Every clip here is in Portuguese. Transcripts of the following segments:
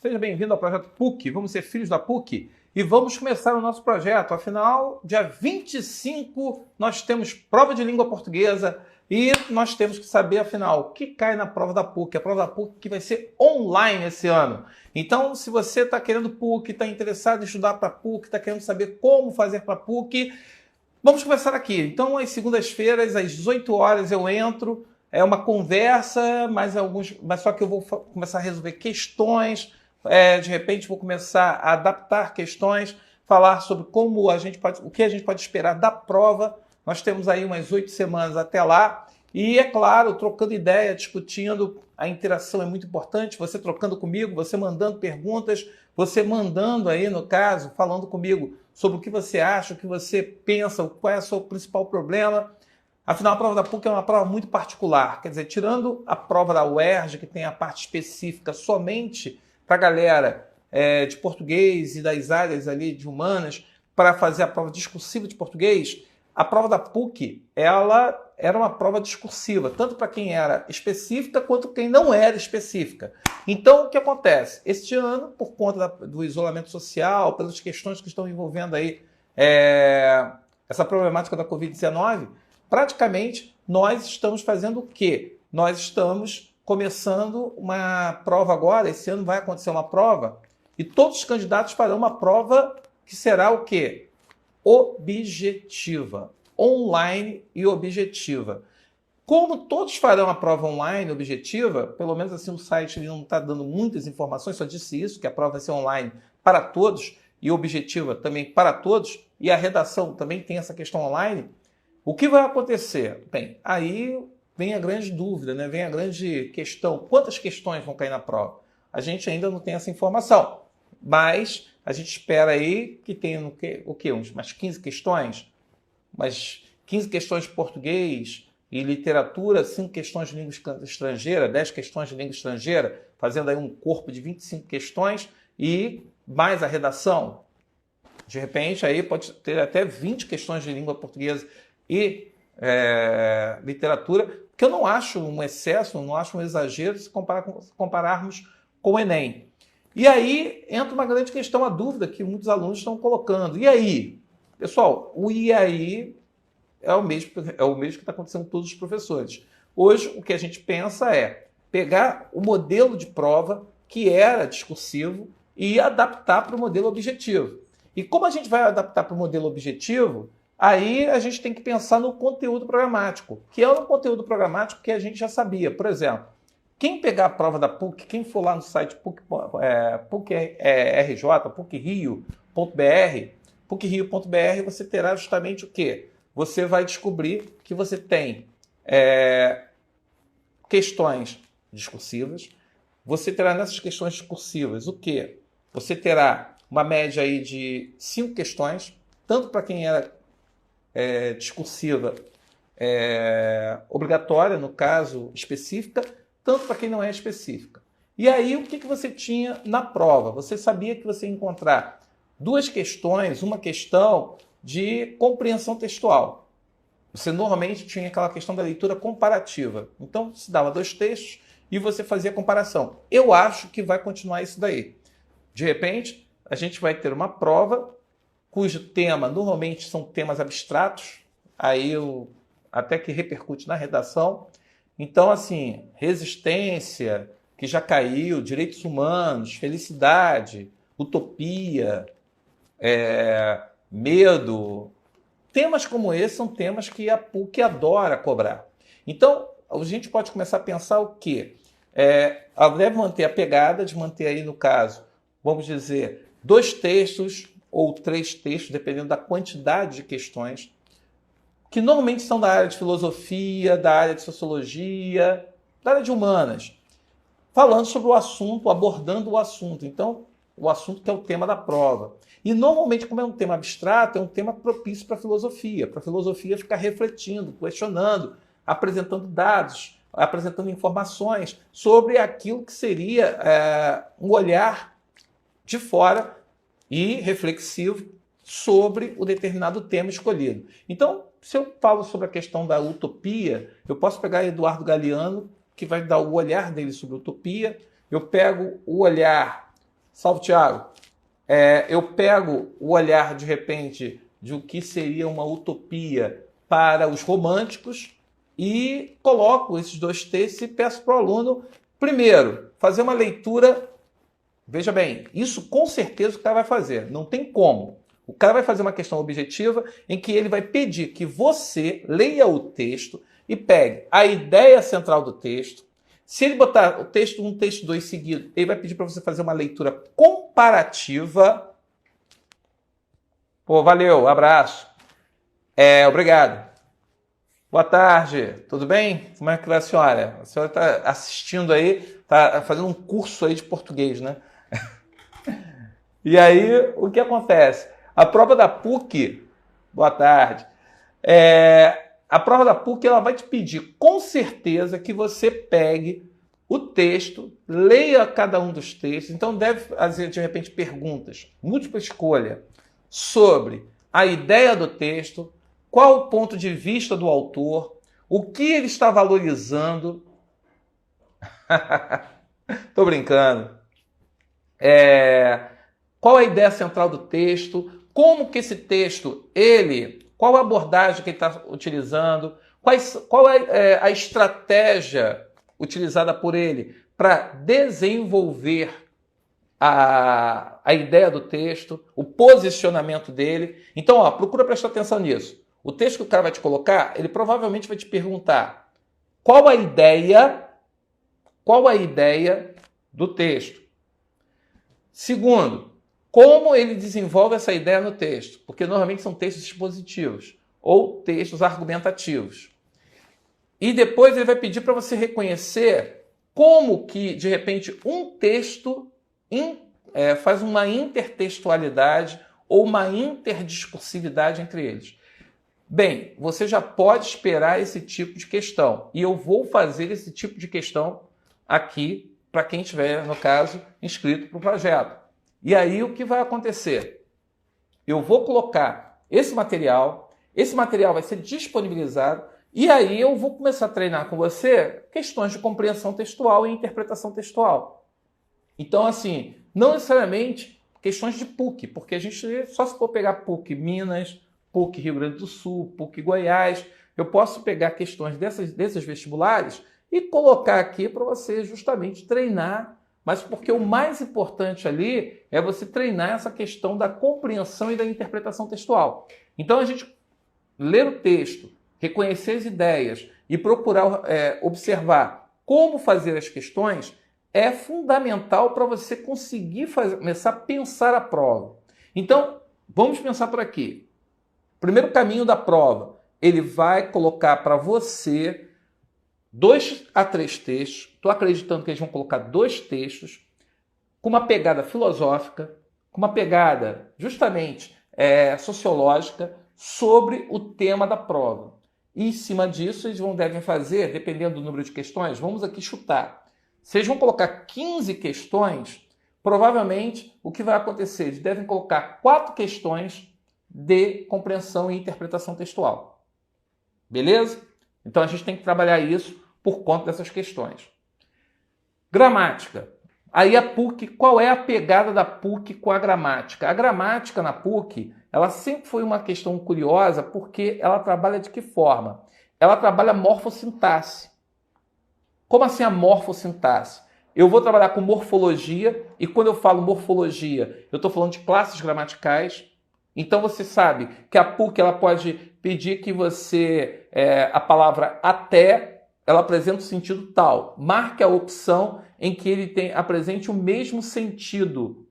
Seja bem-vindo ao projeto PUC. Vamos ser filhos da PUC e vamos começar o nosso projeto. Afinal, dia 25 nós temos prova de língua portuguesa e nós temos que saber, afinal, o que cai na prova da PUC. A prova da PUC que vai ser online esse ano. Então, se você está querendo PUC, está interessado em estudar para PUC, está querendo saber como fazer para PUC, vamos começar aqui. Então, às segundas-feiras, às 18 horas, eu entro. É uma conversa, mas só que eu vou começar a resolver questões. De repente vou começar a adaptar questões, falar sobre o que a gente pode esperar da prova. Nós temos aí umas 8 semanas até lá. E, é claro, trocando ideia, discutindo, a interação é muito importante. Você trocando comigo, você mandando perguntas, você mandando aí, no caso, falando comigo sobre o que você acha, o que você pensa, qual é o seu principal problema. Afinal, a prova da PUC é uma prova muito particular. Quer dizer, tirando a prova da UERJ, que tem a parte específica somente para a galera de português e das áreas ali de humanas, para fazer a prova discursiva de português, a prova da PUC ela era uma prova discursiva, tanto para quem era específica quanto quem não era específica. Então, o que acontece? Este ano, por conta do isolamento social, pelas questões que estão envolvendo aí essa problemática da Covid-19, praticamente nós estamos fazendo o quê? Nós estamos começando uma prova agora, esse ano vai acontecer uma prova, e todos os candidatos farão uma prova que será o quê? Objetiva, online e objetiva. Como todos farão a prova online objetiva, pelo menos assim o site não está dando muitas informações, só disse isso, que a prova vai ser online para todos, e objetiva também para todos, e a redação também tem essa questão online. O que vai acontecer? Bem, aí vem a grande dúvida, né? Vem a grande questão. Quantas questões vão cair na prova? A gente ainda não tem essa informação, mas a gente espera aí que tenha umas 15 questões, umas 15 questões de português e literatura, 5 questões de língua estrangeira, 10 questões de língua estrangeira, fazendo aí um corpo de 25 questões e mais a redação. De repente, aí pode ter até 20 questões de língua portuguesa e literatura, que eu não acho um excesso, não acho um exagero se compararmos com o Enem. E aí entra uma grande questão, a dúvida que muitos alunos estão colocando. E aí? Pessoal, o e aí é o mesmo que está acontecendo com todos os professores. Hoje, o que a gente pensa é pegar o modelo de prova que era discursivo e adaptar para o modelo objetivo. E como a gente vai adaptar para o modelo objetivo, aí a gente tem que pensar no conteúdo programático, que é um conteúdo programático que a gente já sabia. Por exemplo, quem pegar a prova da PUC, quem for lá no site PUC-RJ, PUCRio.br, você terá justamente o quê? Você vai descobrir que você tem questões discursivas. Você terá nessas questões discursivas o quê? Você terá uma média aí de 5 questões, tanto para quem era discursiva obrigatória, no caso específica, tanto para quem não é específica. E aí o que você tinha na prova? Você sabia que você ia encontrar 2 questões, uma questão de compreensão textual. Você normalmente tinha aquela questão da leitura comparativa. Então se dava 2 textos e você fazia a comparação. Eu acho que vai continuar isso daí. De repente, a gente vai ter uma prova cujo tema normalmente são temas abstratos, aí até que repercute na redação. Então, assim, resistência, que já caiu, direitos humanos, felicidade, utopia, medo. Temas como esse são temas que a PUC adora cobrar. Então, a gente pode começar a pensar o quê? Ela deve manter a pegada de manter aí, no caso, vamos dizer, 2 textos ou 3 textos, dependendo da quantidade de questões, que normalmente são da área de filosofia, da área de sociologia, da área de humanas, falando sobre o assunto, abordando o assunto. Então, o assunto que é o tema da prova. E normalmente, como é um tema abstrato, é um tema propício para a filosofia ficar refletindo, questionando, apresentando dados, apresentando informações sobre aquilo que seria um olhar de fora e reflexivo sobre o determinado tema escolhido. Então, se eu falo sobre a questão da utopia, eu posso pegar Eduardo Galeano, que vai dar o olhar dele sobre utopia, eu pego o olhar Salve, Thiago. Eu pego o olhar, de repente, de o que seria uma utopia para os românticos e coloco esses dois textos e peço para o aluno, primeiro, fazer uma leitura. Veja bem, isso com certeza o cara vai fazer, não tem como. O cara vai fazer uma questão objetiva em que ele vai pedir que você leia o texto e pegue a ideia central do texto. Se ele botar o texto 1, texto 2 seguido, ele vai pedir para você fazer uma leitura comparativa. Pô, valeu, abraço. Obrigado. Boa tarde, tudo bem? Como é que vai a senhora? A senhora está assistindo aí, está fazendo um curso aí de português, né? E aí, o que acontece? A prova da PUC, boa tarde, a prova da PUC ela vai te pedir com certeza que você pegue o texto, leia cada um dos textos, então deve fazer de repente perguntas, múltipla escolha, sobre a ideia do texto, qual o ponto de vista do autor, o que ele está valorizando. Tô brincando. Qual a ideia central do texto, como que esse texto, qual a abordagem que ele está utilizando, qual é a estratégia utilizada por ele para desenvolver a ideia do texto, o posicionamento dele. Então, procura prestar atenção nisso. O texto que o cara vai te colocar, ele provavelmente vai te perguntar qual a ideia do texto. Segundo, como ele desenvolve essa ideia no texto, porque normalmente são textos expositivos ou textos argumentativos. E depois ele vai pedir para você reconhecer como que, de repente, um texto faz uma intertextualidade ou uma interdiscursividade entre eles. Bem, você já pode esperar esse tipo de questão. E eu vou fazer esse tipo de questão aqui para quem estiver, no caso, inscrito para o projeto. E aí o que vai acontecer? Eu vou colocar esse material vai ser disponibilizado e aí eu vou começar a treinar com você questões de compreensão textual e interpretação textual. Então, assim, não necessariamente questões de PUC, porque a gente só se for pegar PUC Minas, PUC Rio Grande do Sul, PUC Goiás, eu posso pegar questões desses vestibulares e colocar aqui para você justamente treinar, mas porque o mais importante ali é você treinar essa questão da compreensão e da interpretação textual. Então a gente ler o texto, reconhecer as ideias e procurar observar como fazer as questões é fundamental para você conseguir começar a pensar a prova. Então, vamos pensar por aqui. Primeiro caminho da prova, ele vai colocar para você 2 a 3 textos. Estou acreditando que eles vão colocar 2 textos com uma pegada filosófica, com uma pegada justamente sociológica sobre o tema da prova. E em cima disso, eles devem fazer, dependendo do número de questões, vamos aqui chutar. Se eles vão colocar 15 questões, provavelmente o que vai acontecer? Eles devem colocar 4 questões de compreensão e interpretação textual. Beleza? Então a gente tem que trabalhar isso por conta dessas questões. Gramática. Aí a PUC, qual é a pegada da PUC com a gramática? A gramática na PUC, ela sempre foi uma questão curiosa porque ela trabalha de que forma? Ela trabalha morfossintaxe. Como assim a morfossintaxe? Eu vou trabalhar com morfologia e quando eu falo morfologia, eu estou falando de classes gramaticais. Então você sabe que a PUC ela pode pedir que você, a palavra até, ela apresenta o sentido tal. Marque a opção em que ele apresente o mesmo sentido.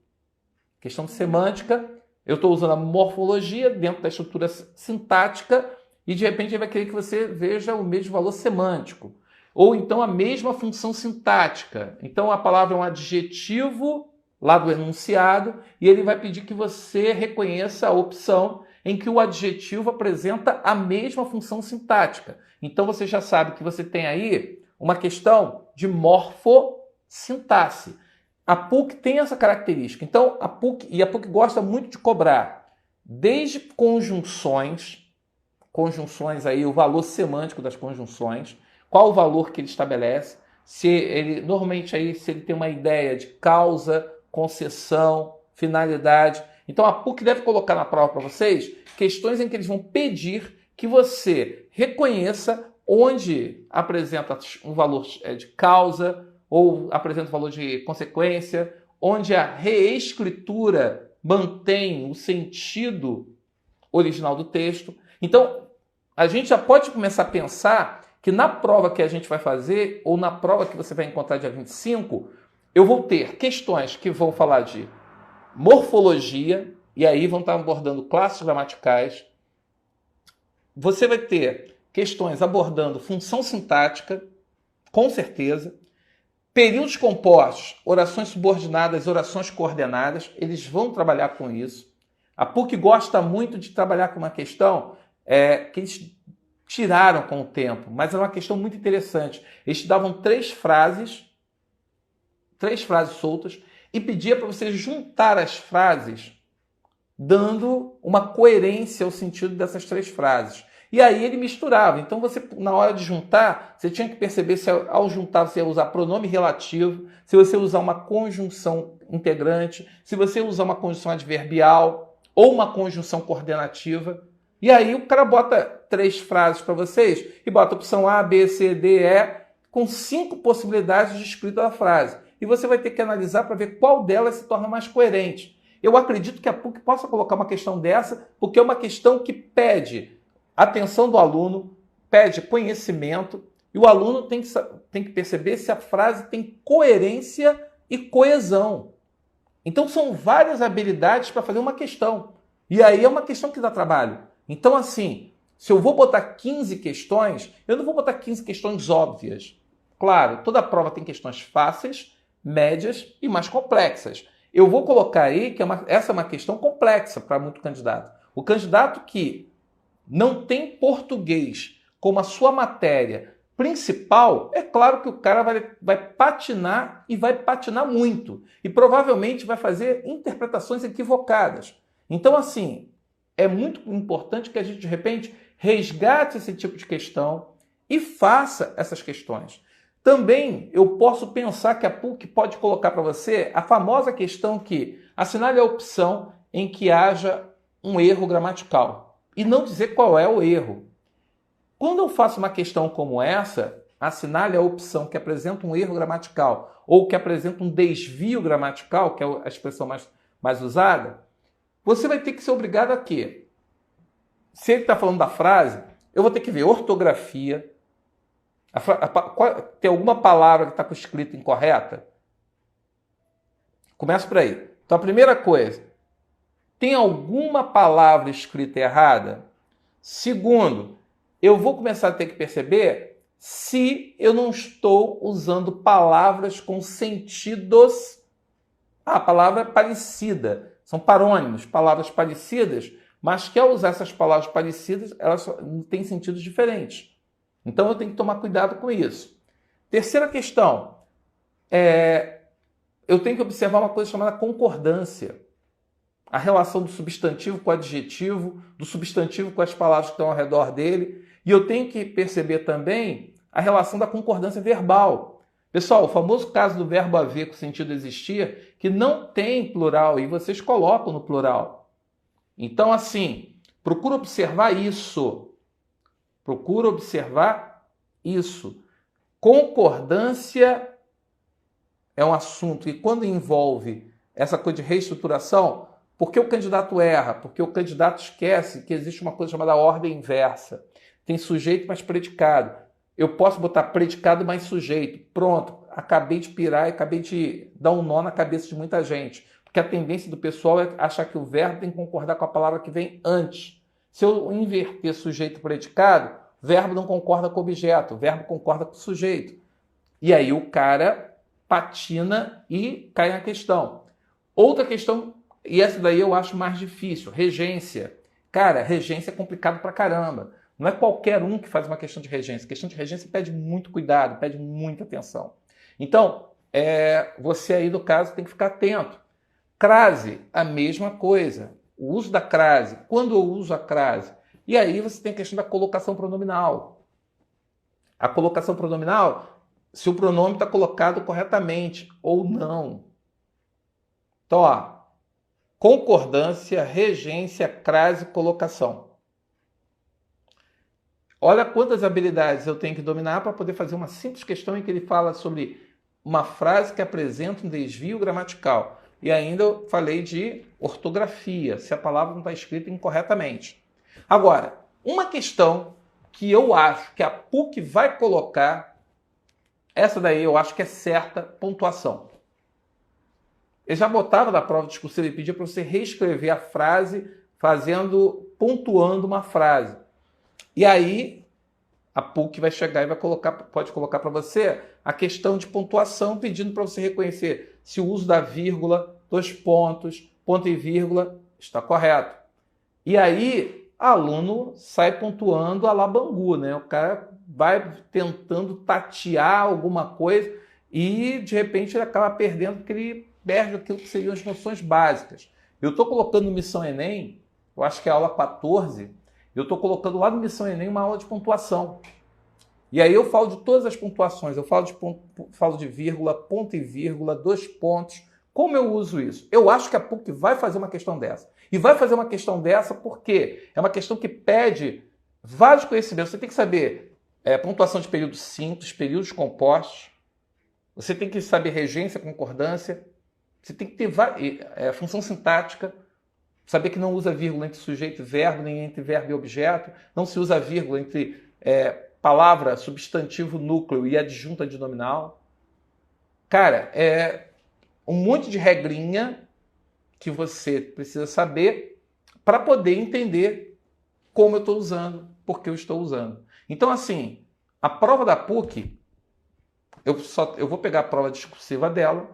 Questão de semântica, eu estou usando a morfologia dentro da estrutura sintática e de repente ele vai querer que você veja o mesmo valor semântico. Ou então a mesma função sintática. Então a palavra é um adjetivo lá do enunciado, e ele vai pedir que você reconheça a opção em que o adjetivo apresenta a mesma função sintática. Então você já sabe que você tem aí uma questão de morfossintaxe. A PUC tem essa característica. Então a PUC gosta muito de cobrar desde conjunções aí, o valor semântico das conjunções, qual o valor que ele estabelece, se ele normalmente aí se ele tem uma ideia de causa, concessão, finalidade. Então a PUC deve colocar na prova para vocês questões em que eles vão pedir que você reconheça onde apresenta um valor de causa ou apresenta um valor de consequência, onde a reescritura mantém o sentido original do texto. Então, a gente já pode começar a pensar que na prova que a gente vai fazer, ou na prova que você vai encontrar dia 25, eu vou ter questões que vão falar de morfologia, e aí vão estar abordando classes gramaticais. Você vai ter questões abordando função sintática, com certeza. Períodos compostos, orações subordinadas, orações coordenadas, eles vão trabalhar com isso. A PUC gosta muito de trabalhar com uma questão que eles tiraram com o tempo, mas é uma questão muito interessante. Eles davam três frases soltas, e pedia para você juntar as frases, dando uma coerência ao sentido dessas três frases. E aí ele misturava. Então você, na hora de juntar, você tinha que perceber se ao juntar você ia usar pronome relativo, se você usar uma conjunção integrante, se você usar uma conjunção adverbial ou uma conjunção coordenativa. E aí o cara bota três frases para vocês e bota a opção A, B, C, D, E, com 5 possibilidades de escrita da frase. E você vai ter que analisar para ver qual delas se torna mais coerente. Eu acredito que a PUC possa colocar uma questão dessa, porque é uma questão que pede atenção do aluno, pede conhecimento, e o aluno tem que perceber se a frase tem coerência e coesão. Então são várias habilidades para fazer uma questão. E aí é uma questão que dá trabalho. Então assim, se eu vou botar 15 questões, eu não vou botar 15 questões óbvias. Claro, toda prova tem questões fáceis, médias e mais complexas. Eu vou colocar aí que essa é uma questão complexa para muito candidato. O candidato que não tem português como a sua matéria principal, é claro que o cara vai patinar e vai patinar muito. E provavelmente vai fazer interpretações equivocadas. Então, assim, é muito importante que a gente, de repente, resgate esse tipo de questão e faça essas questões. Também eu posso pensar que a PUC pode colocar para você a famosa questão que assinale a opção em que haja um erro gramatical e não dizer qual é o erro. Quando eu faço uma questão como essa, assinale a opção que apresenta um erro gramatical ou que apresenta um desvio gramatical, que é a expressão mais usada, você vai ter que ser obrigado a quê? Se ele está falando da frase, eu vou ter que ver ortografia. Tem alguma palavra que está com escrita incorreta? Começa por aí. Então, a primeira coisa, tem alguma palavra escrita errada? Segundo, eu vou começar a ter que perceber se eu não estou usando palavras com sentidos... a palavra parecida. São parônimos, palavras parecidas, mas que ao usar essas palavras parecidas, elas têm sentidos diferentes. Então eu tenho que tomar cuidado com isso. Terceira questão, eu tenho que observar uma coisa chamada concordância. A relação do substantivo com o adjetivo, do substantivo com as palavras que estão ao redor dele. E eu tenho que perceber também a relação da concordância verbal. Pessoal, o famoso caso do verbo haver com sentido existir, que não tem plural e vocês colocam no plural. Então, assim, procura observar isso. Procura observar isso. Concordância é um assunto, e quando envolve essa coisa de reestruturação, por que o candidato erra? Porque o candidato esquece que existe uma coisa chamada ordem inversa. Tem sujeito mais predicado. Eu posso botar predicado mais sujeito. Pronto, acabei de pirar e acabei de dar um nó na cabeça de muita gente. Porque a tendência do pessoal é achar que o verbo tem que concordar com a palavra que vem antes. Se eu inverter sujeito predicado, o verbo não concorda com o objeto, o verbo concorda com o sujeito. E aí o cara patina e cai na questão. Outra questão, e essa daí eu acho mais difícil, regência. Cara, regência é complicado pra caramba. Não é qualquer um que faz uma questão de regência. A questão de regência pede muito cuidado, pede muita atenção. Então, você aí do caso tem que ficar atento. Crase, a mesma coisa. O uso da crase. Quando eu uso a crase? E aí você tem a questão da colocação pronominal. A colocação pronominal, se o pronome está colocado corretamente ou não. Então, ó, concordância, regência, crase, colocação. Olha quantas habilidades eu tenho que dominar para poder fazer uma simples questão em que ele fala sobre uma frase que apresenta um desvio gramatical. E ainda eu falei de ortografia, se a palavra não está escrita incorretamente. Agora, uma questão que eu acho que a PUC vai colocar, essa daí eu acho que é certa, pontuação. Ele já botava na prova discursiva e pedia para você reescrever a frase pontuando uma frase. E aí a PUC vai chegar e vai colocar, pode colocar para você a questão de pontuação, pedindo para você reconhecer se o uso da vírgula, dois pontos, ponto e vírgula está correto. E aí aluno sai pontuando a la Bangu, né? O cara vai tentando tatear alguma coisa e de repente ele acaba perdendo porque ele perde aquilo que seriam as noções básicas. Eu estou colocando no Missão Enem, eu acho que é a aula 14, eu estou colocando lá no Missão Enem uma aula de pontuação. E aí eu falo de todas as pontuações, eu falo de vírgula, ponto e vírgula, dois pontos. Como eu uso isso? Eu acho que a PUC vai fazer uma questão dessa. E vai fazer uma questão dessa porque é uma questão que pede vários conhecimentos. Você tem que saber pontuação de períodos simples, períodos compostos. Você tem que saber regência, concordância. Você tem que ter função sintática. Saber que não usa vírgula entre sujeito e verbo, nem entre verbo e objeto. Não se usa vírgula entre palavra, substantivo, núcleo e adjunto adnominal. Cara, é um monte de regrinha que você precisa saber para poder entender como eu estou usando, por que eu estou usando. Então, assim, a prova da PUC, eu vou pegar a prova discursiva dela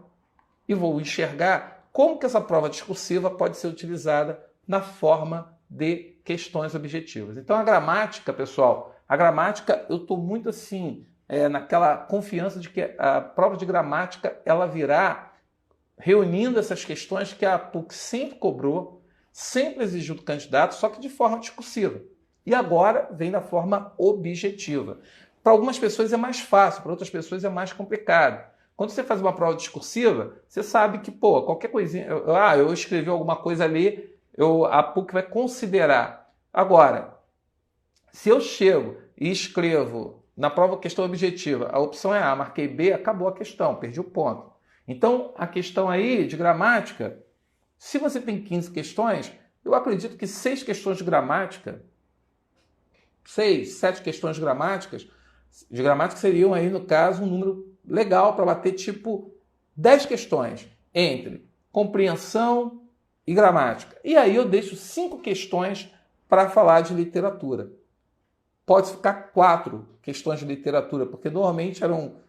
e vou enxergar como que essa prova discursiva pode ser utilizada na forma de questões objetivas. Então, a gramática, pessoal, eu estou muito assim, naquela confiança de que a prova de gramática ela virá reunindo essas questões que a PUC sempre cobrou, sempre exigiu do candidato, só que de forma discursiva. E agora vem da forma objetiva. Para algumas pessoas é mais fácil, para outras pessoas é mais complicado. Quando você faz uma prova discursiva, você sabe que, qualquer coisinha... eu escrevi alguma coisa ali, a PUC vai considerar. Agora, se eu chego e escrevo na prova questão objetiva, a opção é A, marquei B, acabou a questão, perdi o ponto. Então, a questão aí de gramática, se você tem 15 questões, eu acredito que 6 questões de gramática, 7 questões de gramática seriam aí, no caso, um número legal para bater tipo 10 questões entre compreensão e gramática. E aí eu deixo 5 questões para falar de literatura. Pode ficar 4 questões de literatura, porque normalmente eram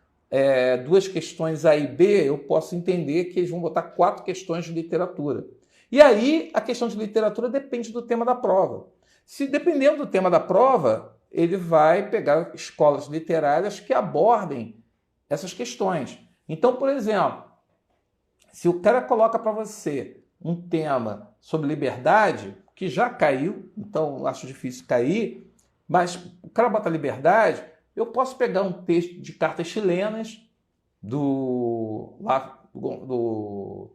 2 questões A e B, eu posso entender que eles vão botar 4 questões de literatura. E aí a questão de literatura depende do tema da prova. Se dependendo do tema da prova, ele vai pegar escolas literárias que abordem essas questões. Então, por exemplo, se o cara coloca para você um tema sobre liberdade, que já caiu, então acho difícil cair, mas o cara bota liberdade, eu posso pegar um texto de cartas chilenas do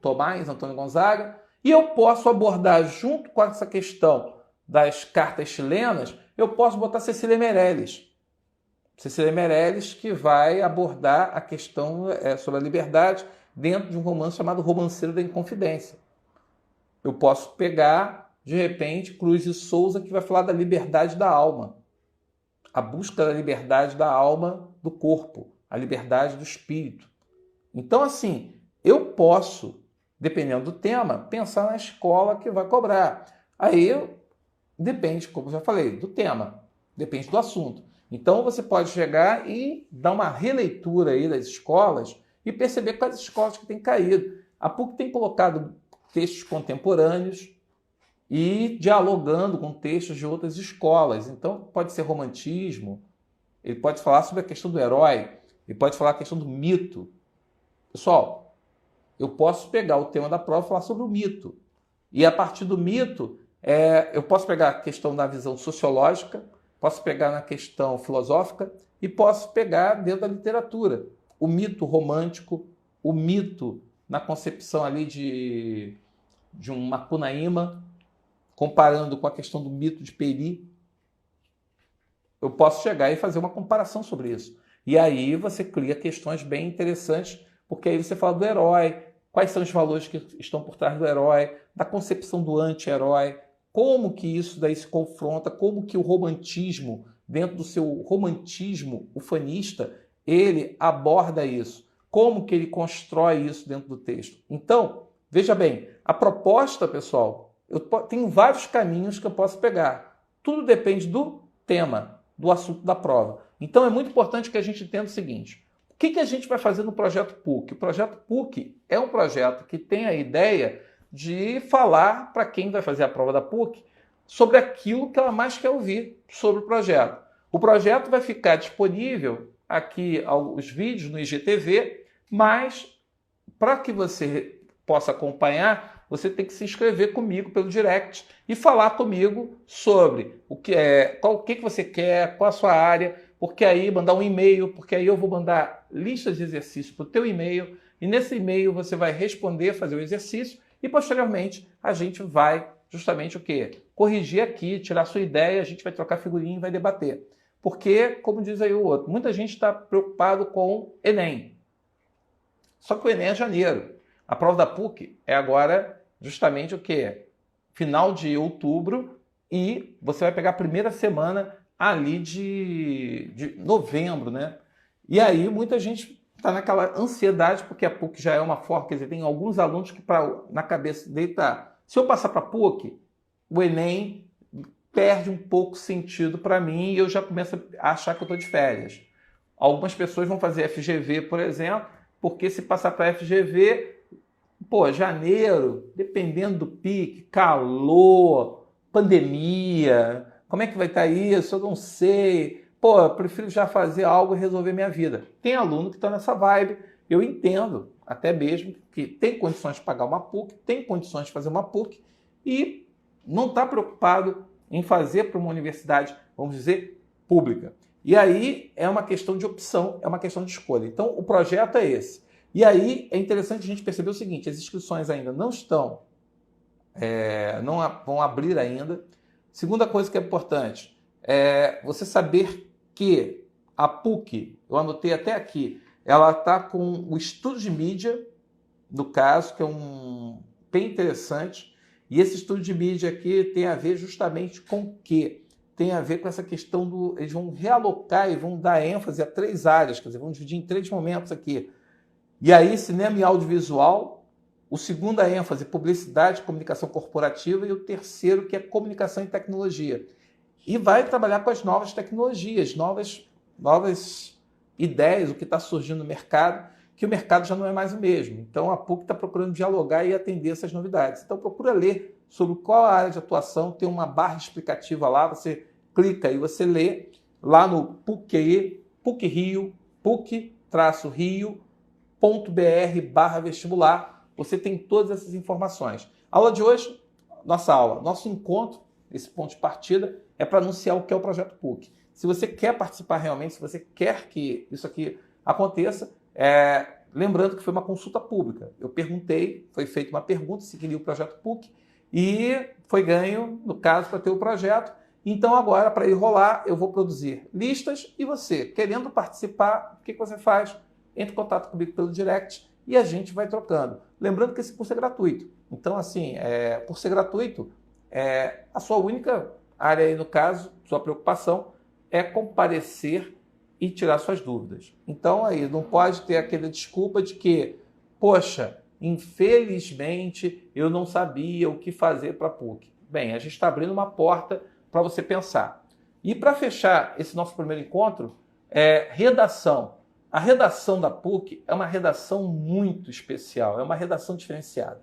Tomás Antônio Gonzaga e eu posso abordar junto com essa questão das cartas chilenas, eu posso botar Cecília Meirelles. Cecília Meirelles que vai abordar a questão sobre a liberdade dentro de um romance chamado Romanceiro da Inconfidência. Eu posso pegar, de repente, Cruz de Souza, que vai falar da liberdade da alma. A busca da liberdade da alma do corpo, a liberdade do espírito. Então, assim, eu posso, dependendo do tema, pensar na escola que vai cobrar. Aí, depende, como eu já falei, do tema, depende do assunto. Então, você pode chegar e dar uma releitura aí das escolas e perceber quais escolas que têm caído. A PUC tem colocado textos contemporâneos e dialogando com textos de outras escolas. Então, pode ser romantismo, ele pode falar sobre a questão do herói, ele pode falar a questão do mito. Pessoal, eu posso pegar o tema da prova e falar sobre o mito. E a partir do mito, eu posso pegar a questão da visão sociológica, posso pegar na questão filosófica e posso pegar dentro da literatura. O mito romântico, o mito na concepção ali de um Macunaíma, comparando com a questão do mito de Peri, eu posso chegar e fazer uma comparação sobre isso. E aí você cria questões bem interessantes, porque aí você fala do herói, quais são os valores que estão por trás do herói, da concepção do anti-herói, como que isso daí se confronta, como que o romantismo, dentro do seu romantismo ufanista, ele aborda isso, como que ele constrói isso dentro do texto. Então, veja bem, a proposta, pessoal, eu tenho vários caminhos que eu posso pegar. Tudo depende do tema, do assunto da prova. Então, é muito importante que a gente entenda o seguinte: o que a gente vai fazer no projeto PUC? O projeto PUC é um projeto que tem a ideia de falar para quem vai fazer a prova da PUC sobre aquilo que ela mais quer ouvir sobre o projeto. O projeto vai ficar disponível aqui os vídeos no IGTV, mas para que você possa acompanhar, você tem que se inscrever comigo pelo direct e falar comigo sobre o que você quer, qual a sua área, porque aí mandar um e-mail, porque aí eu vou mandar listas de exercícios para o teu e-mail, e nesse e-mail você vai responder, fazer o exercício, e posteriormente a gente vai justamente o quê? Corrigir aqui, tirar sua ideia, a gente vai trocar figurinha e vai debater. Porque, como diz aí o outro, muita gente está preocupado com Enem. Só que o Enem é janeiro. A prova da PUC é agora justamente o quê? Final de outubro, e você vai pegar a primeira semana ali de novembro, né? E aí muita gente está naquela ansiedade, porque a PUC já é uma forma, quer dizer, tem alguns alunos que na cabeça dele tá, se eu passar para a PUC, o Enem perde um pouco sentido para mim e eu já começo a achar que eu estou de férias. Algumas pessoas vão fazer FGV, por exemplo, porque se passar para FGV, janeiro, dependendo do pique, calor, pandemia, como é que vai estar isso? Eu não sei. Eu prefiro já fazer algo e resolver minha vida. Tem aluno que está nessa vibe, eu entendo, até mesmo que tem condições de pagar uma PUC, tem condições de fazer uma PUC e não está preocupado em fazer para uma universidade, vamos dizer, pública. E aí é uma questão de opção, é uma questão de escolha. Então, o projeto é esse. E aí é interessante a gente perceber o seguinte: as inscrições ainda não estão, não vão abrir ainda. Segunda coisa que é importante é você saber que a PUC, eu anotei até aqui, ela está com o estudo de mídia, no caso, que é bem interessante. E esse estudo de mídia aqui tem a ver justamente com o quê? Tem a ver com essa questão eles vão realocar e vão dar ênfase a 3 áreas, quer dizer, vão dividir em 3 momentos aqui. E aí, cinema e audiovisual, o segundo é ênfase, publicidade, comunicação corporativa, e o terceiro, que é comunicação e tecnologia. E vai trabalhar com as novas tecnologias, novas ideias, o que está surgindo no mercado, que o mercado já não é mais o mesmo. Então, a PUC está procurando dialogar e atender essas novidades. Então, procura ler sobre qual a área de atuação, tem uma barra explicativa lá, você clica e você lê lá no PUC Rio, PUC-rio.br/vestibular, você tem todas essas informações. A aula de hoje, nosso encontro, esse ponto de partida, é para anunciar o que é o projeto PUC. Se você quer participar realmente, se você quer que isso aqui aconteça, lembrando que foi uma consulta pública. Eu perguntei, foi feita uma pergunta se queria o projeto PUC e foi ganho, no caso, para ter o projeto. Então agora, para ir rolar, eu vou produzir listas e você, querendo participar, o que você faz? Entre em contato comigo pelo direct e a gente vai trocando. Lembrando que esse curso é gratuito. Então, assim, por ser gratuito, a sua única área aí, no caso, sua preocupação é comparecer e tirar suas dúvidas. Então, aí, não pode ter aquela desculpa de que, poxa, infelizmente, eu não sabia o que fazer para a PUC. Bem, a gente está abrindo uma porta para você pensar. E para fechar esse nosso primeiro encontro, redação. A redação da PUC é uma redação muito especial, é uma redação diferenciada.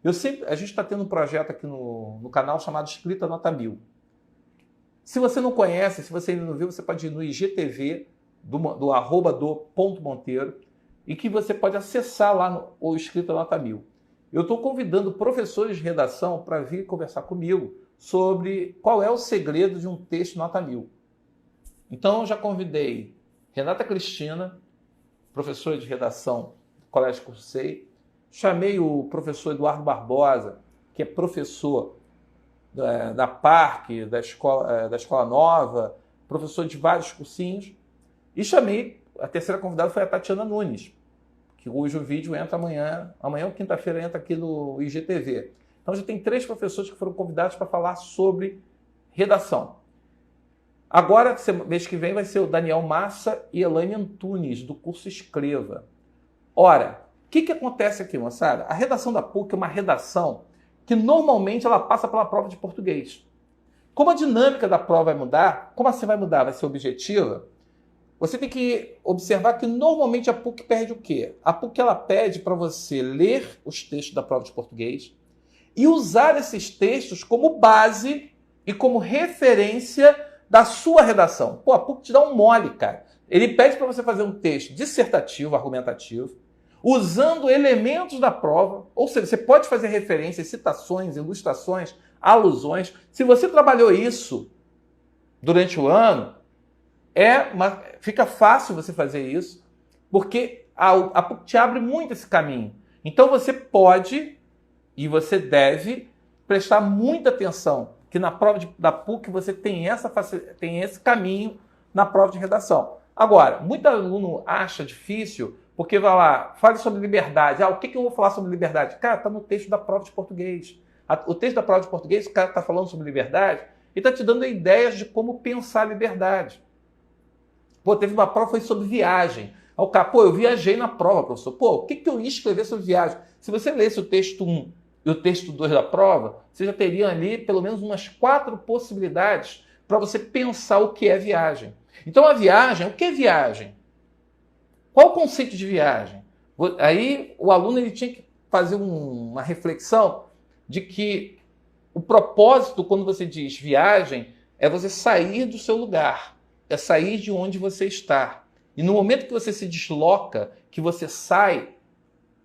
A gente está tendo um projeto aqui no canal chamado Escrita Nota 1000. Se você não conhece, se você ainda não viu, você pode ir no IGTV do @do.monteiro e que você pode acessar lá o Escrita Nota 1000. Eu estou convidando professores de redação para vir conversar comigo sobre qual é o segredo de um texto nota 1000. Então, eu já convidei Renata Cristina, professora de redação do Colégio Cursei, chamei o professor Eduardo Barbosa, que é professor da PARC, da Escola Nova, professor de vários cursinhos, e chamei, a terceira convidada foi a Tatiana Nunes, cujo vídeo entra amanhã ou quinta-feira entra aqui no IGTV. Então já tem 3 professores que foram convidados para falar sobre redação. Agora, mês que vem, vai ser o Daniel Massa e Elaine Antunes, do curso Escreva. Ora, o que acontece aqui, moçada? A redação da PUC é uma redação que normalmente ela passa pela prova de português. Como a dinâmica da prova vai mudar, como assim vai mudar? Vai ser objetiva? Você tem que observar que normalmente a PUC pede o quê? A PUC ela pede para você ler os textos da prova de português e usar esses textos como base e como referência da sua redação. Pô, a PUC te dá um mole, cara. Ele pede para você fazer um texto dissertativo, argumentativo, usando elementos da prova, ou seja, você pode fazer referências, citações, ilustrações, alusões. Se você trabalhou isso durante o ano, fica fácil você fazer isso, porque a PUC te abre muito esse caminho. Então você pode e você deve prestar muita atenção, que na prova da PUC você tem esse caminho na prova de redação. Agora, muito aluno acha difícil, porque vai lá, fale sobre liberdade. O que eu vou falar sobre liberdade? Cara, está no texto da prova de português. O texto da prova de português, o cara está falando sobre liberdade e está te dando ideias de como pensar a liberdade. Pô, teve uma prova que foi sobre viagem. Aí o cara, eu viajei na prova, professor. O que eu ia escrever sobre viagem? Se você lesse o texto 1 e o texto 2 da prova, você já teria ali pelo menos umas 4 possibilidades para você pensar o que é viagem. Então a viagem, o que é viagem? Qual o conceito de viagem? Aí o aluno ele tinha que fazer uma reflexão de que o propósito, quando você diz viagem, é você sair do seu lugar, é sair de onde você está. E no momento que você se desloca, que você sai,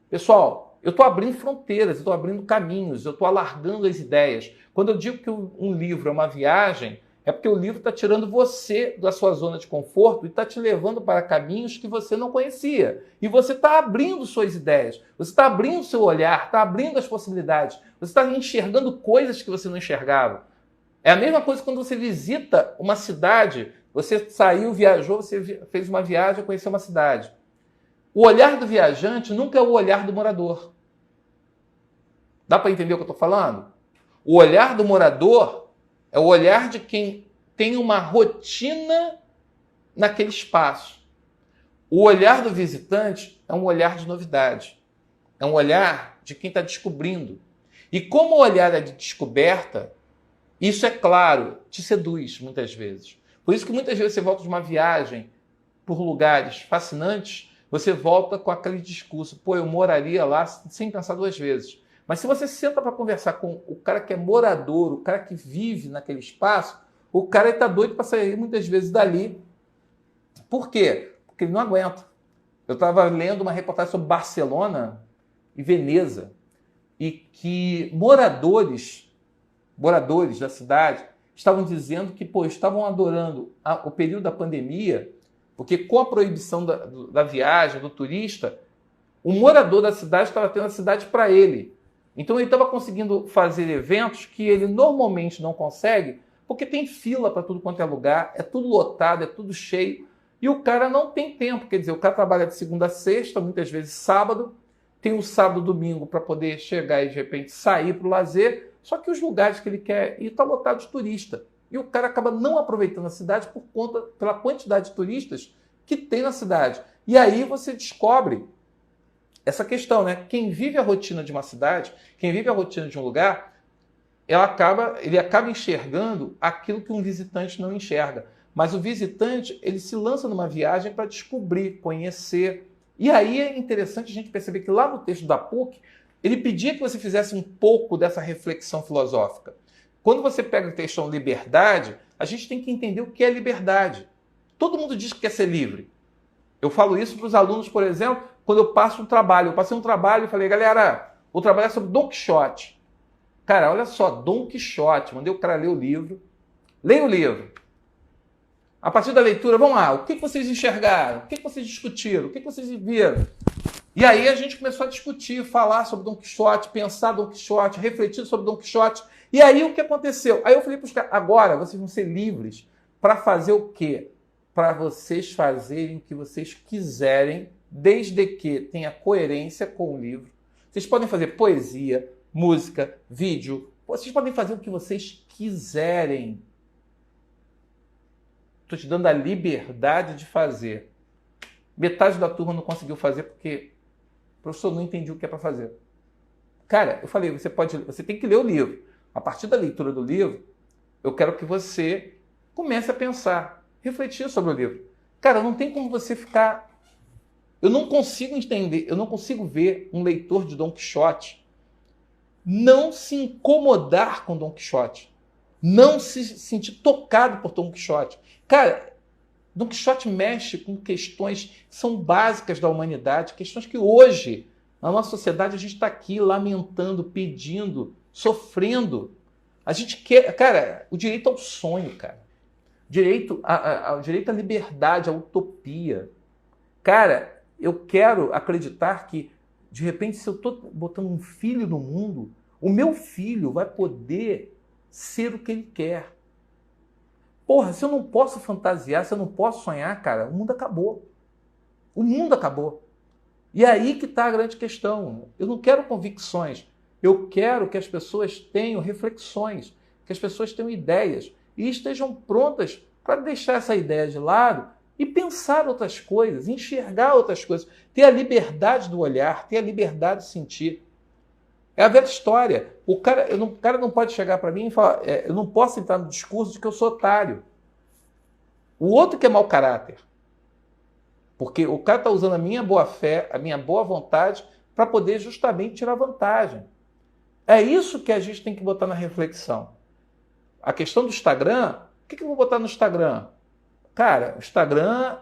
pessoal, eu estou abrindo fronteiras, eu estou abrindo caminhos, eu estou alargando as ideias. Quando eu digo que um livro é uma viagem, é porque o livro está tirando você da sua zona de conforto e está te levando para caminhos que você não conhecia. E você está abrindo suas ideias, você está abrindo seu olhar, está abrindo as possibilidades, você está enxergando coisas que você não enxergava. É a mesma coisa quando você visita uma cidade, você saiu, viajou, você fez uma viagem, conheceu uma cidade. O olhar do viajante nunca é o olhar do morador. Dá para entender o que eu estou falando? O olhar do morador é o olhar de quem tem uma rotina naquele espaço. O olhar do visitante é um olhar de novidade. É um olhar de quem está descobrindo. E como o olhar é de descoberta, isso, é claro, te seduz muitas vezes. Por isso que muitas vezes você volta de uma viagem por lugares fascinantes, você volta com aquele discurso, eu moraria lá sem pensar 2 vezes. Mas se você senta para conversar com o cara que é morador, o cara que vive naquele espaço, o cara está doido para sair muitas vezes dali. Por quê? Porque ele não aguenta. Eu estava lendo uma reportagem sobre Barcelona e Veneza, e que moradores da cidade estavam dizendo que estavam adorando o período da pandemia, porque com a proibição da viagem, do turista, o morador da cidade estava tendo a cidade para ele. Então ele estava conseguindo fazer eventos que ele normalmente não consegue, porque tem fila para tudo quanto é lugar, é tudo lotado, é tudo cheio, e o cara não tem tempo. Quer dizer, o cara trabalha de segunda a sexta, muitas vezes sábado, tem o sábado e domingo para poder chegar e de repente sair para o lazer, só que os lugares que ele quer ir está lotado de turista. E o cara acaba não aproveitando a cidade pela quantidade de turistas que tem na cidade. E aí você descobre essa questão, né? Quem vive a rotina de uma cidade, quem vive a rotina de um lugar, ele acaba enxergando aquilo que um visitante não enxerga. Mas o visitante, ele se lança numa viagem para descobrir, conhecer. E aí é interessante a gente perceber que lá no texto da PUC, ele pedia que você fizesse um pouco dessa reflexão filosófica. Quando você pega a questão liberdade, a gente tem que entender o que é liberdade. Todo mundo diz que quer ser livre. Eu falo isso para os alunos, por exemplo, quando eu passo um trabalho. Eu passei um trabalho e falei, galera, o trabalho é sobre Dom Quixote. Cara, olha só, Dom Quixote. Mandei o cara ler o livro. Leia o livro. A partir da leitura, vamos lá, o que vocês enxergaram? O que vocês discutiram? O que vocês viram? E aí a gente começou a discutir, falar sobre Dom Quixote, pensar Dom Quixote, refletir sobre Dom Quixote. E aí o que aconteceu? Aí eu falei para os caras, agora vocês vão ser livres para fazer o quê? Para vocês fazerem o que vocês quiserem, desde que tenha coerência com o livro. Vocês podem fazer poesia, música, vídeo. Vocês podem fazer o que vocês quiserem. Estou te dando a liberdade de fazer. Metade da turma não conseguiu fazer porque o professor não entendia o que é para fazer. Cara, eu falei, você tem que ler o livro. A partir da leitura do livro, eu quero que você comece a pensar, refletir sobre o livro. Cara, não tem como você ficar... Eu não consigo entender, eu não consigo ver um leitor de Dom Quixote não se incomodar com Dom Quixote, não se sentir tocado por Dom Quixote. Cara, Dom Quixote mexe com questões que são básicas da humanidade, questões que hoje, na nossa sociedade, a gente está aqui lamentando, pedindo, sofrendo. A gente quer... Cara, o direito ao sonho, cara. O direito à liberdade, à utopia. Cara, eu quero acreditar que, de repente, se eu estou botando um filho no mundo, o meu filho vai poder ser o que ele quer. Porra, se eu não posso fantasiar, se eu não posso sonhar, cara, o mundo acabou. O mundo acabou. E é aí que está a grande questão. Eu não quero convicções. Eu quero que as pessoas tenham reflexões, que as pessoas tenham ideias e estejam prontas para deixar essa ideia de lado e pensar outras coisas, enxergar outras coisas, ter a liberdade do olhar, ter a liberdade de sentir. É a velha história. O cara não pode chegar para mim e falar, eu não posso entrar no discurso de que eu sou otário. O outro que é mau caráter. Porque o cara está usando a minha boa fé, a minha boa vontade, para poder justamente tirar vantagem. É isso que a gente tem que botar na reflexão. A questão do Instagram, o que eu vou botar no Instagram? Cara, o Instagram,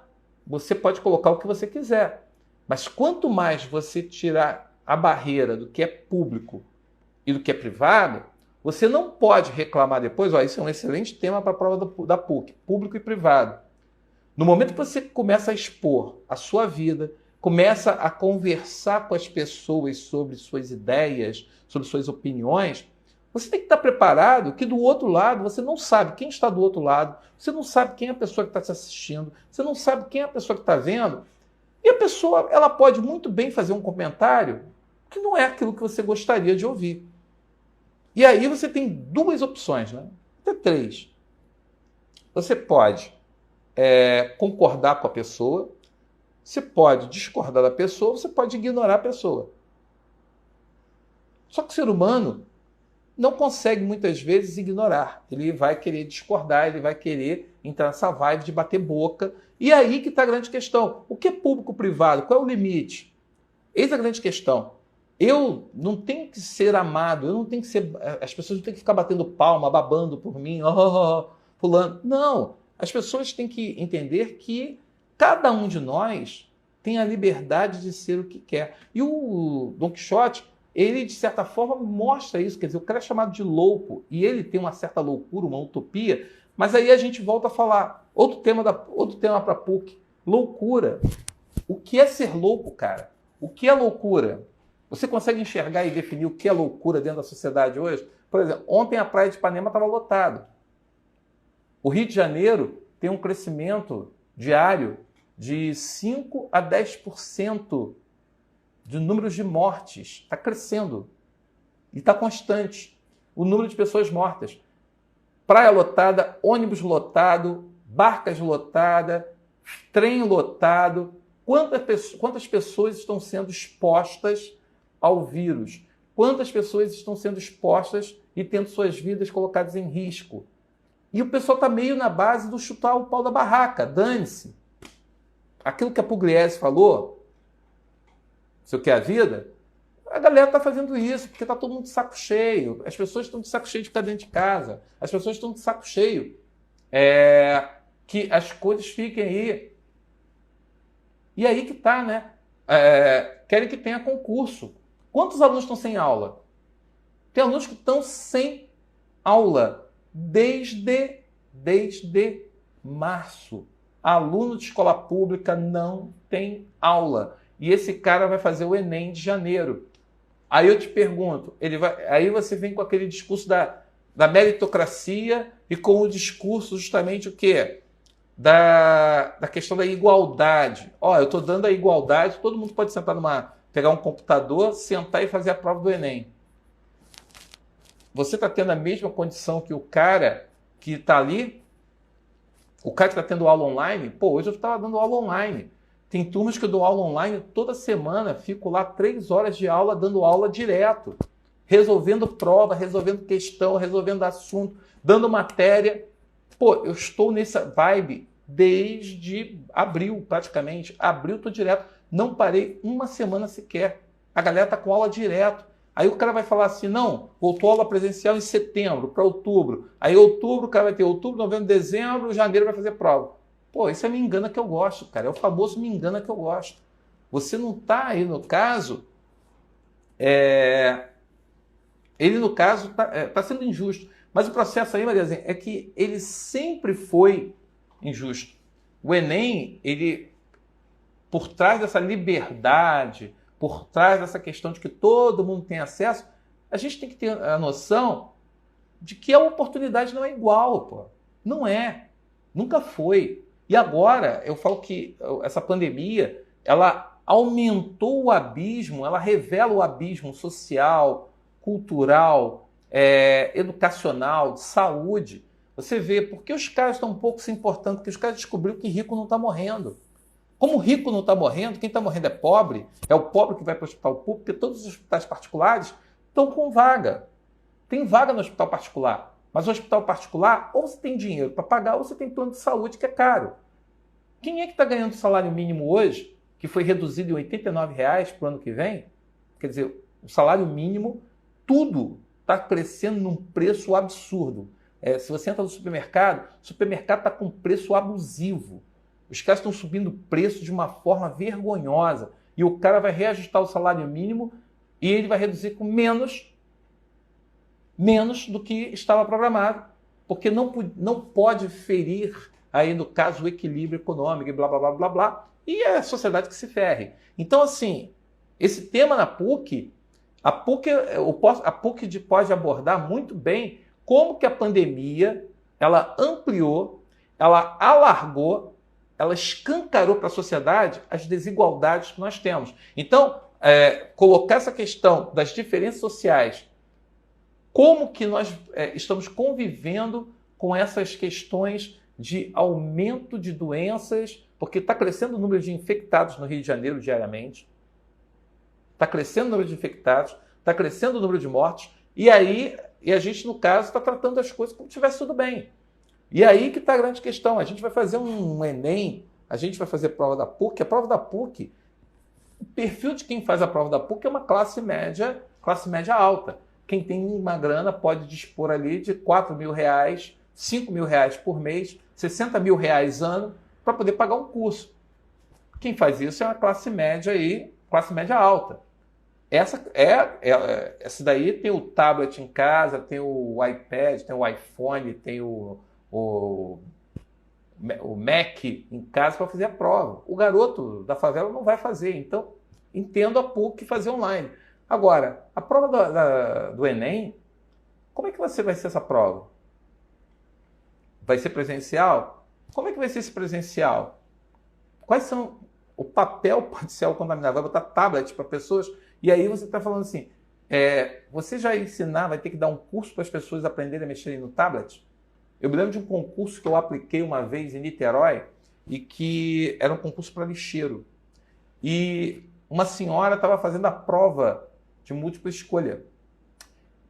você pode colocar o que você quiser. Mas quanto mais você tirar a barreira do que é público e do que é privado, você não pode reclamar depois, isso é um excelente tema para a prova da PUC, público e privado. No momento que você começa a expor a sua vida, começa a conversar com as pessoas sobre suas ideias, sobre suas opiniões, você tem que estar preparado que do outro lado você não sabe quem está do outro lado, você não sabe quem é a pessoa que está te assistindo, você não sabe quem é a pessoa que está vendo, e a pessoa ela pode muito bem fazer um comentário que não é aquilo que você gostaria de ouvir. E aí você tem duas opções, né? Até três. Você pode concordar com a pessoa, você pode discordar da pessoa, você pode ignorar a pessoa. Só que o ser humano não consegue muitas vezes ignorar. Ele vai querer discordar, ele vai querer entrar nessa vibe de bater boca. E aí que está a grande questão. O que é público-privado? Qual é o limite? Eis a grande questão. Eu não tenho que ser amado, eu não tenho que ser... As pessoas não têm que ficar batendo palma, babando por mim, fulano. Não, as pessoas têm que entender que cada um de nós tem a liberdade de ser o que quer. E o Dom Quixote, ele, de certa forma, mostra isso. Quer dizer, o cara é chamado de louco, e ele tem uma certa loucura, uma utopia, mas aí a gente volta a falar. Outro tema para a PUC, loucura. O que é ser louco, cara? O que é loucura? Você consegue enxergar e definir o que é loucura dentro da sociedade hoje? Por exemplo, ontem a praia de Ipanema estava lotada. O Rio de Janeiro tem um crescimento diário de 5 a 10% de números de mortes. Está crescendo. E está constante. O número de pessoas mortas. Praia lotada, ônibus lotado, barcas lotadas, trem lotado. Quantas pessoas estão sendo expostas ao vírus? Quantas pessoas estão sendo expostas e tendo suas vidas colocadas em risco? E o pessoal está meio na base do chutar o pau da barraca. Dane-se. Aquilo que a Pugliese falou, se eu quero a vida, a galera está fazendo isso porque está todo mundo de saco cheio. As pessoas estão de saco cheio de ficar dentro de casa. As pessoas estão de saco cheio que as coisas fiquem aí. E aí que está, né? Querem que tenha concurso. Quantos alunos estão sem aula? Tem alunos que estão sem aula desde março. Aluno de escola pública não tem aula. e esse cara vai fazer o Enem de janeiro. Aí eu te pergunto, aí você vem com aquele discurso da meritocracia e com o discurso justamente o quê? Da questão da igualdade. Ó, eu estou dando a igualdade, todo mundo pode pegar um computador, sentar e fazer a prova do Enem. Você está tendo a mesma condição que o cara que está ali? O cara que está tendo aula online? Pô, hoje eu estava dando aula online. Tem turmas que eu dou aula online toda semana, fico lá 3 horas de aula dando aula direto, resolvendo prova, resolvendo questão, resolvendo assunto, dando matéria. Pô, eu estou nessa vibe desde abril, praticamente. Abril, estou direto. Não parei uma semana sequer. A galera está com aula direto. Aí o cara vai falar assim, não, voltou a aula presencial em setembro, para outubro. Aí outubro, o cara vai ter outubro, novembro, dezembro, janeiro vai fazer prova. Pô, isso é me engana que eu gosto, cara. É o famoso me engana que eu gosto. Você não está aí, no caso... Ele, no caso, tá sendo injusto. Mas o processo aí, Mariazinha, é que ele sempre foi injusto. O Enem, ele, por trás dessa liberdade, por trás dessa questão de que todo mundo tem acesso, a gente tem que ter a noção de que a oportunidade não é igual, pô. Não é. Nunca foi. E agora, eu falo que essa pandemia, ela aumentou o abismo, ela revela o abismo social, cultural, educacional, de saúde. Você vê, por que os caras estão um pouco se importando? Porque os caras descobriram que rico não está morrendo. Como o rico não está morrendo, quem está morrendo é pobre, é o pobre que vai para o hospital público, porque todos os hospitais particulares estão com vaga. Tem vaga no hospital particular, mas o hospital particular, ou você tem dinheiro para pagar, ou você tem plano de saúde que é caro. Quem é que está ganhando o salário mínimo hoje, que foi reduzido em R$ 89 para o ano que vem? Quer dizer, o salário mínimo, tudo está crescendo num preço absurdo. Se você entra no supermercado, o supermercado está com preço abusivo. Os caras estão subindo o preço de uma forma vergonhosa. E o cara vai reajustar o salário mínimo e ele vai reduzir com menos do que estava programado. Porque não pode ferir, aí no caso, o equilíbrio econômico e blá, blá, blá, blá, blá. E é a sociedade que se ferre. Então, assim, esse tema na PUC, a PUC pode abordar muito bem como que a pandemia, ela ampliou, ela alargou, ela escancarou para a sociedade as desigualdades que nós temos. Então, colocar essa questão das diferenças sociais, como que nós estamos convivendo com essas questões de aumento de doenças, porque está crescendo o número de infectados no Rio de Janeiro diariamente, está crescendo o número de infectados, está crescendo o número de mortes, e a gente, no caso, está tratando as coisas como se estivesse tudo bem. E aí que está a grande questão. A gente vai fazer um Enem, a gente vai fazer a prova da PUC. A prova da PUC, o perfil de quem faz a prova da PUC é uma classe média alta. Quem tem uma grana pode dispor ali de R$4 mil, R$5 mil por mês, R$60 mil ano, para poder pagar um curso. Quem faz isso é uma classe média alta. Essa daí tem o tablet em casa, tem o iPad, tem o iPhone, tem o Mac em casa para fazer a prova. O garoto da favela não vai fazer. Então, entendo a PUC fazer online. Agora, a prova do Enem, como é que vai ser essa prova? Vai ser presencial? Como é que vai ser esse presencial? Quais são... O papel pode ser contaminado. Vai botar tablet para pessoas... E aí você está falando assim, você já vai ter que dar um curso para as pessoas aprenderem a mexer no tablet? Eu me lembro de um concurso que eu apliquei uma vez em Niterói, e que era um concurso para lixeiro. E uma senhora estava fazendo a prova de múltipla escolha.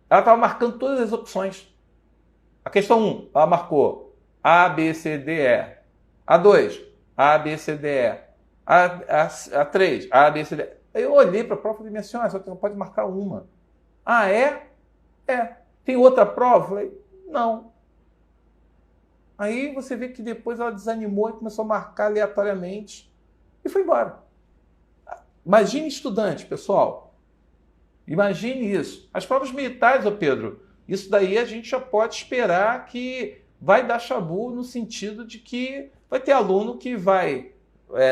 Ela estava marcando todas as opções. A questão 1, ela marcou A, B, C, D, E. A 2, A, B, C, D, E. A 3, A, B, C, D, E. Aí eu olhei para a prova e falei, minha senhora, só pode marcar uma. Ah, é? É. Tem outra prova? Eu falei, não. Aí você vê que depois ela desanimou e começou a marcar aleatoriamente e foi embora. Imagine estudante, pessoal. Imagine isso. As provas militares, ô Pedro, isso daí a gente já pode esperar que vai dar chabu no sentido de que vai ter aluno que vai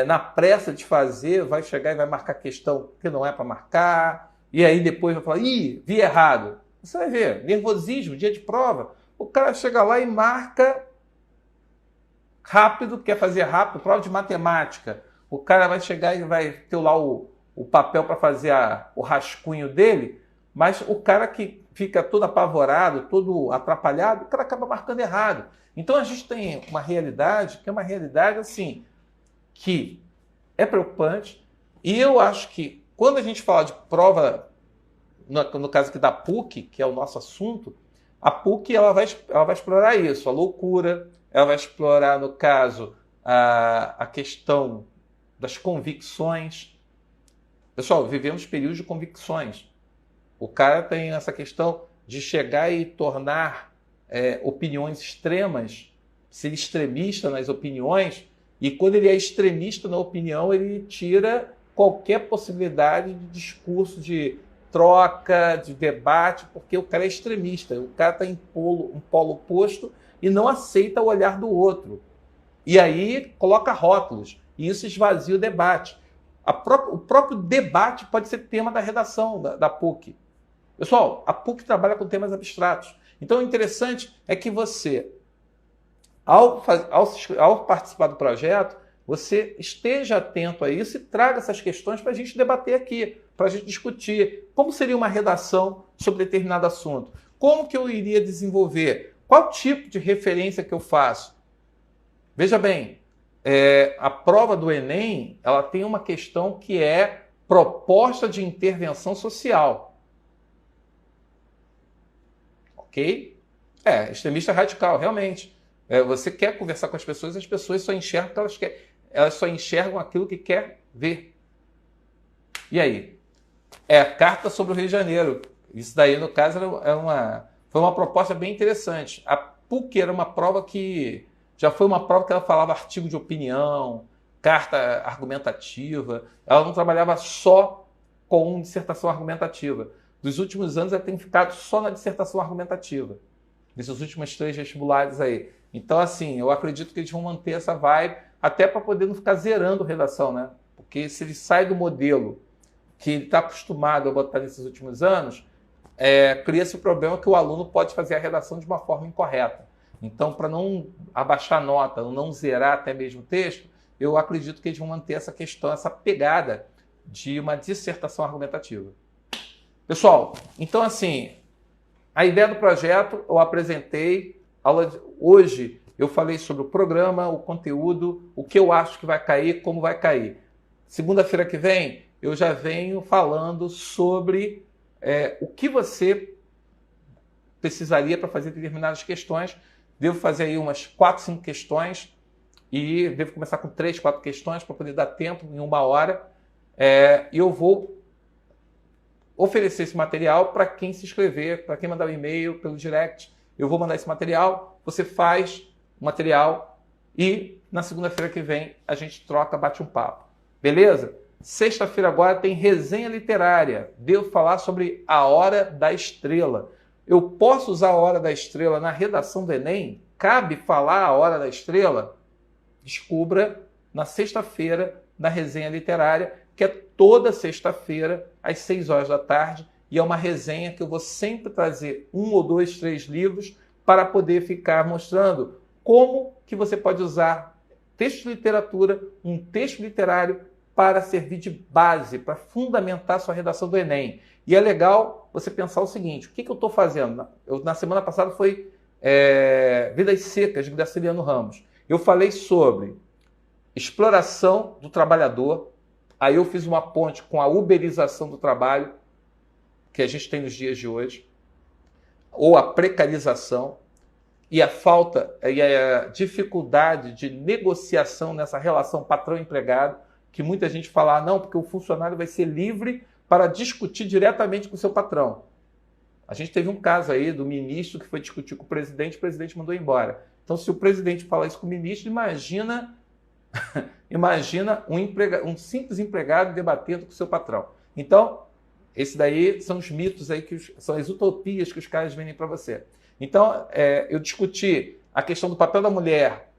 na pressa de fazer, vai chegar e vai marcar questão que não é para marcar, e aí depois vai falar, ih, vi errado. Você vai ver, nervosismo, dia de prova, o cara chega lá e marca rápido, quer fazer rápido, prova de matemática. O cara vai chegar e vai ter lá o papel para fazer o rascunho dele, mas o cara que fica todo apavorado, todo atrapalhado, o cara acaba marcando errado. Então a gente tem uma realidade que é uma realidade assim, que é preocupante, e eu acho que quando a gente fala de prova, no caso aqui da PUC, que é o nosso assunto, a PUC ela vai explorar isso, a loucura, ela vai explorar, no caso, a questão das convicções. Pessoal, vivemos períodos de convicções. O cara tem essa questão de chegar e tornar opiniões extremas, ser extremista nas opiniões, e quando ele é extremista na opinião, ele tira qualquer possibilidade de discurso, de troca, de debate, porque o cara é extremista, o cara está em um polo oposto e não aceita o olhar do outro. E aí coloca rótulos, e isso esvazia o debate. O próprio debate pode ser tema da redação da PUC. Pessoal, a PUC trabalha com temas abstratos. Então o interessante é que você, ao participar do projeto, você esteja atento a isso e traga essas questões para a gente debater aqui, para a gente discutir como seria uma redação sobre determinado assunto, como que eu iria desenvolver, qual tipo de referência que eu faço. Veja bem, a prova do Enem ela tem uma questão que é proposta de intervenção social. Ok? Extremista radical, realmente. Você quer conversar com as pessoas só enxergam o que elas querem. Elas só enxergam aquilo que quer ver. E aí? É a carta sobre o Rio de Janeiro. Isso daí, no caso, foi uma proposta bem interessante. A PUC era uma prova que já foi uma prova que ela falava artigo de opinião, carta argumentativa. Ela não trabalhava só com dissertação argumentativa. Dos últimos anos, ela tem ficado só na dissertação argumentativa. Nesses últimos 3 vestibulares aí. Então, assim, eu acredito que eles vão manter essa vibe, até para poder não ficar zerando redação, né? Porque se ele sai do modelo que ele está acostumado a botar nesses últimos anos, cria-se o problema que o aluno pode fazer a redação de uma forma incorreta. Então, para não abaixar a nota, não zerar até mesmo o texto, eu acredito que eles vão manter essa questão, essa pegada de uma dissertação argumentativa. Pessoal, então assim, a ideia do projeto eu apresentei. Hoje eu falei sobre o programa, o conteúdo, o que eu acho que vai cair, como vai cair. Segunda-feira que vem eu já venho falando sobre o que você precisaria para fazer determinadas questões. Devo fazer aí umas 4, 5 questões e devo começar com 3, 4 questões para poder dar tempo em 1 hora. E eu vou oferecer esse material para quem se inscrever, para quem mandar um e-mail pelo direct. Eu vou mandar esse material, você faz o material e na segunda-feira que vem a gente troca, bate um papo. Beleza? Sexta-feira agora tem resenha literária. Devo falar sobre a Hora da Estrela. Eu posso usar a Hora da Estrela na redação do Enem? Cabe falar a Hora da Estrela? Descubra na sexta-feira na resenha literária, que é toda sexta-feira às 6 horas da tarde, e é uma resenha que eu vou sempre trazer 1 ou 2, 3 livros para poder ficar mostrando como que você pode usar texto de literatura, um texto literário para servir de base, para fundamentar sua redação do Enem. E é legal você pensar o seguinte, o que eu estou fazendo? Na semana passada foi Vidas Secas, de Graciliano Ramos. Eu falei sobre exploração do trabalhador, aí eu fiz uma ponte com a uberização do trabalho, que a gente tem nos dias de hoje, ou a precarização, e a falta e a dificuldade de negociação nessa relação patrão-empregado, que muita gente fala, não, porque o funcionário vai ser livre para discutir diretamente com o seu patrão. A gente teve um caso aí do ministro que foi discutir com o presidente mandou embora. Então, se o presidente fala isso com o ministro, imagina um simples empregado debatendo com o seu patrão. Então, esse daí são os mitos aí, são as utopias que os caras vendem para você. Então, eu discuti a questão do papel da mulher,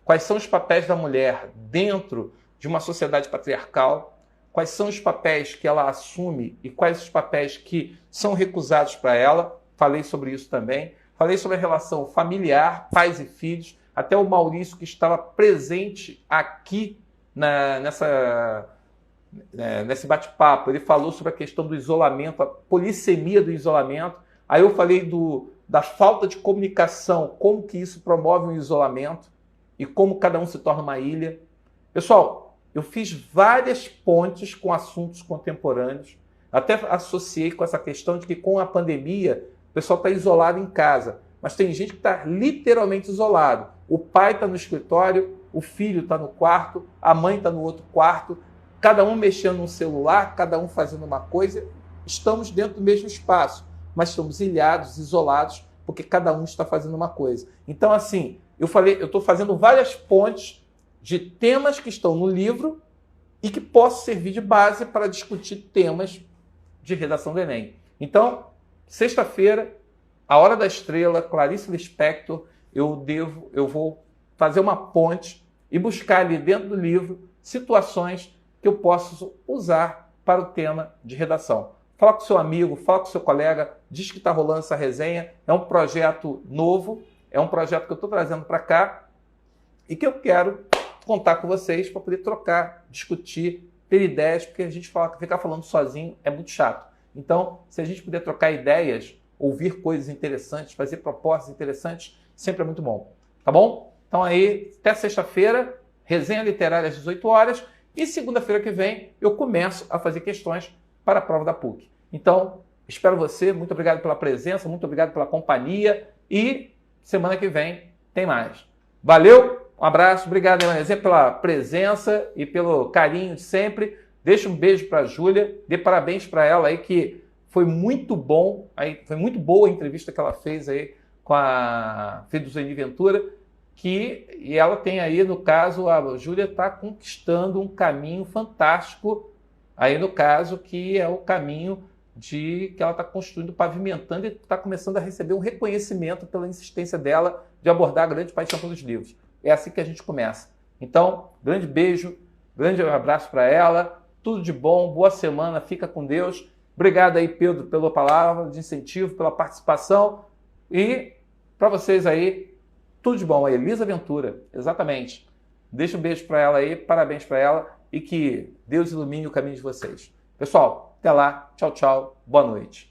quais são os papéis da mulher dentro de uma sociedade patriarcal, quais são os papéis que ela assume e quais os papéis que são recusados para ela. Falei sobre isso também. Falei sobre a relação familiar, pais e filhos. Até o Maurício, que estava presente aqui nesse bate-papo, ele falou sobre a questão do isolamento, a polissemia do isolamento. Aí eu falei da falta de comunicação, como que isso promove um isolamento e como cada um se torna uma ilha. Pessoal, eu fiz várias pontes com assuntos contemporâneos, até associei com essa questão de que com a pandemia o pessoal está isolado em casa, mas tem gente que está literalmente isolado. O pai está no escritório, o filho está no quarto, a mãe está no outro quarto, cada um mexendo no celular, cada um fazendo uma coisa. Estamos dentro do mesmo espaço, mas estamos ilhados, isolados, porque cada um está fazendo uma coisa. Então, assim, eu estou fazendo várias pontes de temas que estão no livro e que possam servir de base para discutir temas de redação do Enem. Então, sexta-feira, a Hora da Estrela, Clarice Lispector, eu vou fazer uma ponte e buscar ali dentro do livro situações que eu posso usar para o tema de redação. Fala com seu amigo, fala com seu colega, diz que está rolando essa resenha. É um projeto novo, é um projeto que eu estou trazendo para cá e que eu quero contar com vocês para poder trocar, discutir, ter ideias, porque a gente ficar falando sozinho é muito chato. Então, se a gente puder trocar ideias, ouvir coisas interessantes, fazer propostas interessantes, sempre é muito bom. Tá bom? Então aí, até sexta-feira, resenha literária às 18 horas e segunda-feira que vem eu começo a fazer questões para a prova da PUC. Então, espero você, muito obrigado pela presença, muito obrigado pela companhia e semana que vem tem mais. Valeu, um abraço, obrigado, Emanezinha, pela presença e pelo carinho de sempre. Deixa um beijo para a Júlia, dê parabéns para ela aí, que foi muito bom, foi muito boa a entrevista que ela fez aí com a filha do Zueni Ventura, e ela tem aí, no caso, a Júlia está conquistando um caminho fantástico, aí no caso, que é o caminho que ela está construindo, pavimentando, e está começando a receber um reconhecimento pela insistência dela de abordar a grande paixão pelos livros. É assim que a gente começa. Então, grande beijo, grande abraço para ela, tudo de bom, boa semana, fica com Deus. Obrigado aí, Pedro, pela palavra de incentivo, pela participação. E para vocês aí, tudo de bom. A Elisa Ventura, exatamente. Deixa um beijo para ela aí, parabéns para ela e que Deus ilumine o caminho de vocês. Pessoal, até lá. Tchau, tchau. Boa noite.